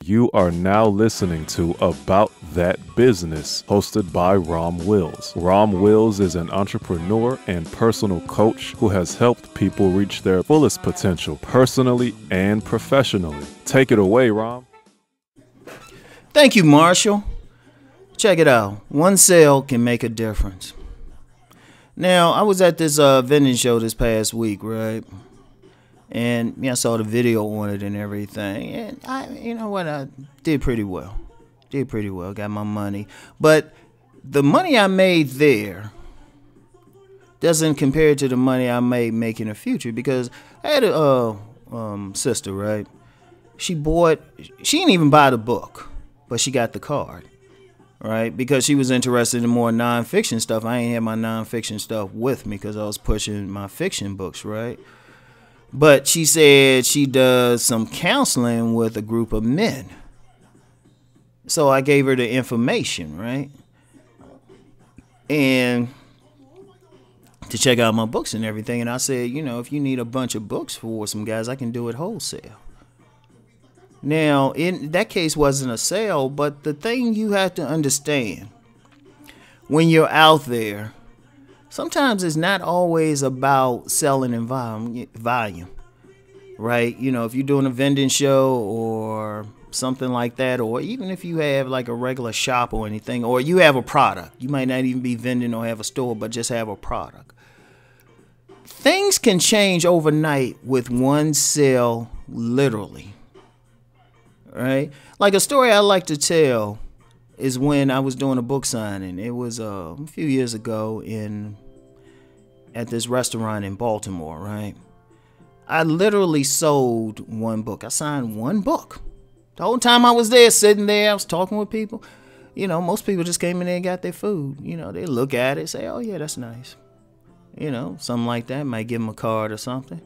You are now listening to About That Business, hosted by Rom Wills. Rom Wills is an entrepreneur and personal coach who has helped people reach their fullest potential personally and professionally. Take it away, Rom. Thank you, Marshall. Check it out. One sale can make a difference. Now, I was at this vending show this past week, right? And I saw the video on it and everything. And I did pretty well. Got my money. But the money I made there doesn't compare to the money I may make in the future, because I had a sister, right? She didn't even buy the book, but she got the card, right? Because she was interested in more nonfiction stuff. I ain't had my nonfiction stuff with me because I was pushing my fiction books, right? But she said she does some counseling with a group of men. So I gave her the information, right? And to check out my books and everything. And I said, if you need a bunch of books for some guys, I can do it wholesale. Now, in that case, wasn't a sale, but the thing you have to understand when you're out there, sometimes it's not always about selling in volume, right? If you're doing a vending show or something like that, or even if you have like a regular shop or anything, or you have a product, you might not even be vending or have a store, but just have a product. Things can change overnight with one sale, literally, right? Like a story I like to tell is when I was doing a book signing. It was a few years ago at this restaurant in Baltimore, right? I literally sold one book. I signed one book. The whole time I was there, sitting there, I was talking with people. Most people just came in there and got their food. They look at it, say, oh, yeah, that's nice. Something like that. Might give them a card or something.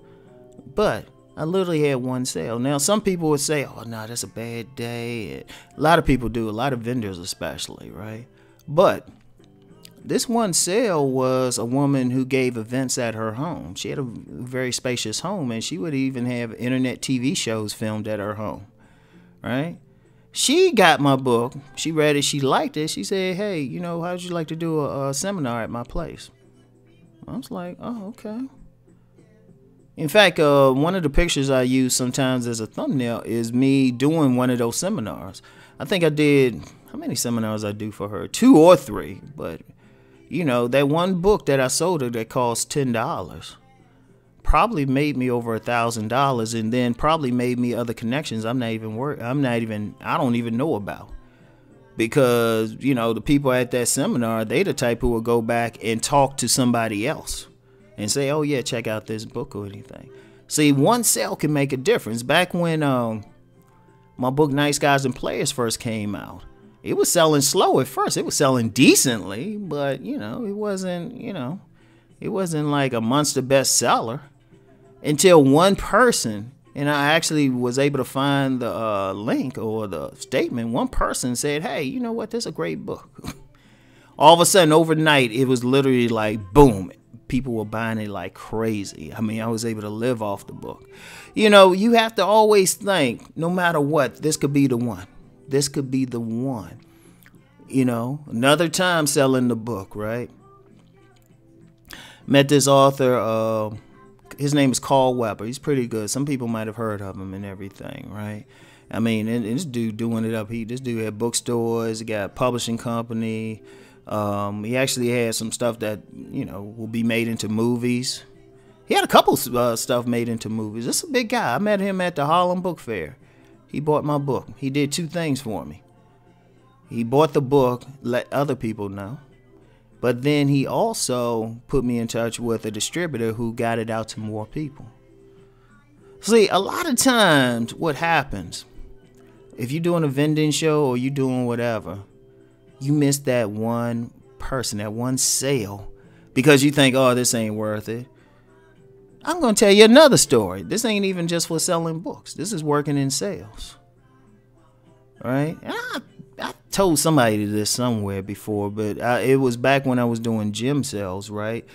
But I literally had one sale. Now, some people would say, oh, no, that's a bad day. A lot of people do, a lot of vendors especially, right? But this one sale was a woman who gave events at her home. She had a very spacious home, and she would even have internet TV shows filmed at her home, right? She got my book. She read it. She liked it. She said, hey, how would you like to do a seminar at my place? I was like, oh, okay. In fact, one of the pictures I use sometimes as a thumbnail is me doing one of those seminars. I think I did, how many seminars I do for her? 2 or 3, but that one book that I sold her that cost $10 probably made me over $1,000, and then probably made me other connections I don't even know about. Because, the people at that seminar, they the type who will go back and talk to somebody else and say, oh yeah, check out this book or anything. See, one sale can make a difference. Back when my book Nice Guys and Players first came out, it was selling slow at first. It was selling decently, but it wasn't like a monster bestseller until one person, and I actually was able to find the link or the statement. One person said, hey, you know what? This is a great book. All of a sudden, overnight, it was literally like, boom. People were buying it like crazy. I mean, I was able to live off the book. You have to always think, no matter what, this could be the one. This could be the one. Another time selling the book, right? Met this author, his name is Carl Weber. He's pretty good. Some people might have heard of him and everything, right? I mean, and this dude doing it up. This dude had bookstores, he got a publishing company. He actually had some stuff that, will be made into movies. He had a couple stuff made into movies. This is a big guy. I met him at the Harlem Book Fair. He bought my book. He did 2 things for me. He bought the book, let other people know. But then he also put me in touch with a distributor who got it out to more people. See, a lot of times what happens, if you're doing a vending show or you're doing whatever, you miss that one person, that one sale, because you think, oh, this ain't worth it. I'm going to tell you another story. This ain't even just for selling books. This is working in sales. Right? And I told somebody this somewhere before, but it was back when I was doing gym sales, right?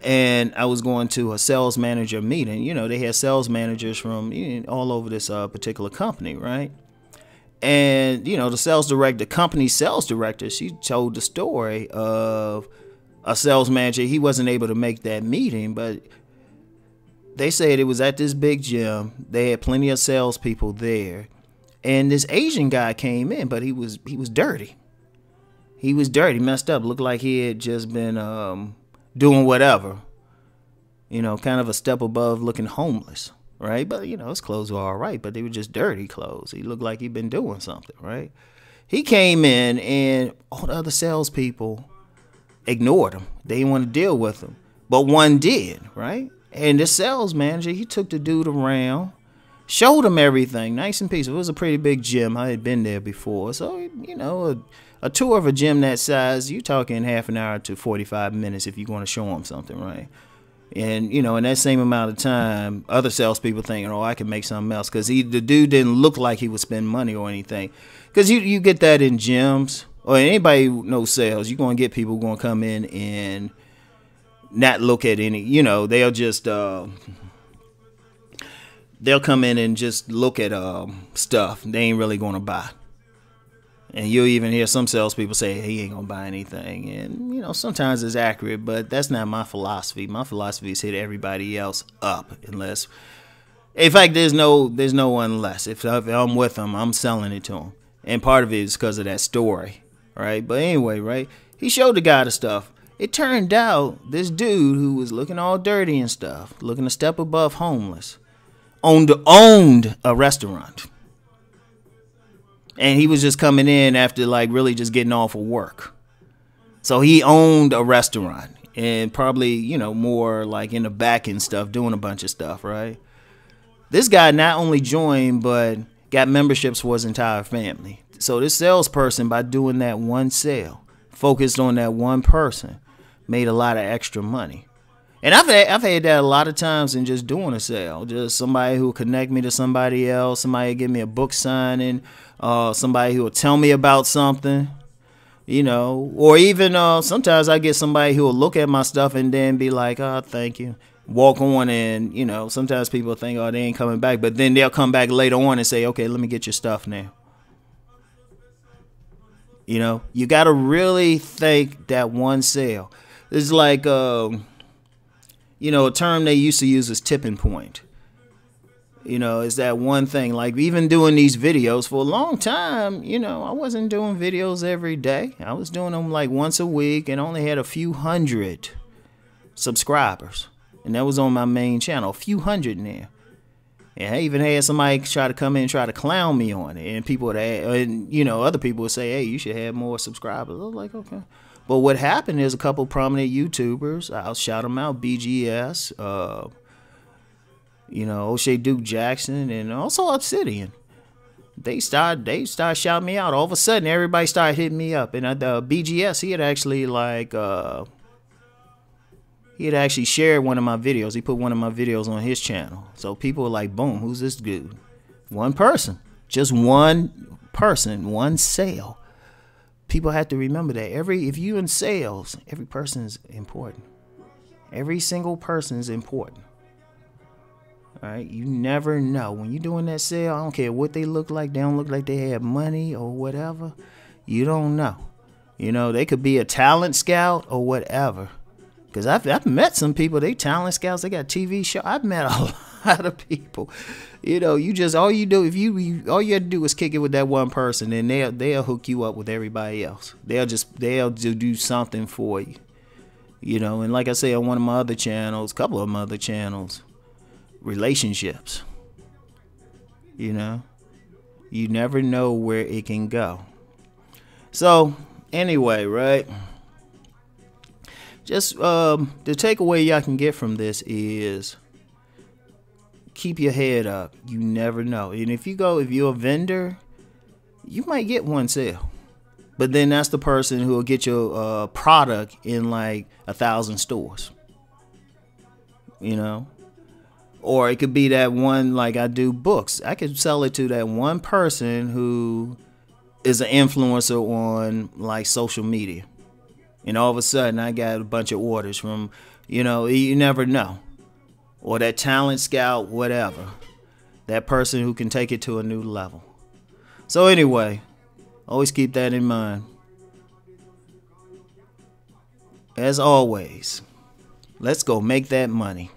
And I was going to a sales manager meeting. They had sales managers from all over this particular company, right? And, you know, the company sales director, she told the story of a sales manager. He wasn't able to make that meeting, but they said it was at this big gym. They had plenty of salespeople there. And this Asian guy came in, but he was dirty. He was dirty, messed up, looked like he had just been doing whatever. You know, kind of a step above looking homeless. Right? But, you know, his clothes were all right, but they were just dirty clothes. He looked like he'd been doing something, right? He came in and all the other salespeople ignored him. They didn't want to deal with him. But one did, right? And the sales manager, he took the dude around, showed him everything, nice and peaceful. It was a pretty big gym. I had been there before. So, you know, a tour of a gym that size, you're talking half an hour to 45 minutes if you're going to show him something, right? And, you know, in that same amount of time, other salespeople thinking, oh, I can make something else. Because the dude didn't look like he would spend money or anything. Because you get that in gyms. Or anybody who knows sales, you're going to get people going to come in and not look at any, you know, they'll just, they'll come in and just look at stuff they ain't really going to buy. And you'll even hear some salespeople say, he ain't going to buy anything. And, you know, sometimes it's accurate, but that's not my philosophy. My philosophy is hit everybody else up unless, in fact, there's no unless. If I'm with them, I'm selling it to them. And part of it is because of that story, right? But anyway, right, he showed the guy the stuff. It turned out this dude who was looking all dirty and stuff, looking a step above homeless, owned a restaurant. And he was just coming in after like really just getting off of work. So he owned a restaurant and probably, you know, more like in the back and stuff, doing a bunch of stuff, right? This guy not only joined, but got memberships for his entire family. So this salesperson, by doing that one sale, focused on that one person, made a lot of extra money. And I've had that a lot of times in just doing a sale. Just somebody who will connect me to somebody else, somebody will give me a book signing, somebody who will tell me about something, you know, or even sometimes I get somebody who will look at my stuff and then be like, oh, thank you, walk on. And, you know, sometimes people think, oh, they ain't coming back, but then they'll come back later on and say, okay, let me get your stuff now. You know, you got to really think that one sale. It's like, you know, a term they used to use is tipping point. You know, it's that one thing. Like even doing these videos for a long time, you know, I wasn't doing videos every day. I was doing them like once a week and only had a few hundred subscribers. And that was on my main channel, a few hundred now. And I even had somebody try to come in and try to clown me on it. And people would and you know, other people would say, hey, you should have more subscribers. I was like, okay. But what happened is a couple prominent YouTubers, I'll shout them out, BGS, you know, O'Shea Duke Jackson, and also Obsidian. They started shouting me out. All of a sudden, everybody started hitting me up. And BGS, he had actually shared one of my videos. He put one of my videos on his channel. So people were like, boom, who's this dude? One person. Just one person, one sale. People have to remember that if you in sales, every person is important. Every single person is important. All right, you never know when you're doing that sale. I don't care what they look like. They don't look like they have money or whatever. You don't know. You know, they could be a talent scout or whatever. Because I've met some people. They talent scouts. They got TV show. I've met a lot of people. You know, you just all you have to do is kick it with that one person, and they'll hook you up with everybody else. They'll do something for you. You know, and like I say on one of my other channels, a couple of my other channels, relationships. You know, you never know where it can go. So anyway, right? Just the takeaway y'all can get from this is keep your head up. You never know. And if you're a vendor, you might get one sale. But then that's the person who will get your product in like 1,000 stores. You know? Or it could be that one, like I do books. I could sell it to that one person who is an influencer on like social media. And all of a sudden, I got a bunch of orders from, you know, you never know. Or that talent scout, whatever. That person who can take it to a new level. So anyway, always keep that in mind. As always, let's go make that money.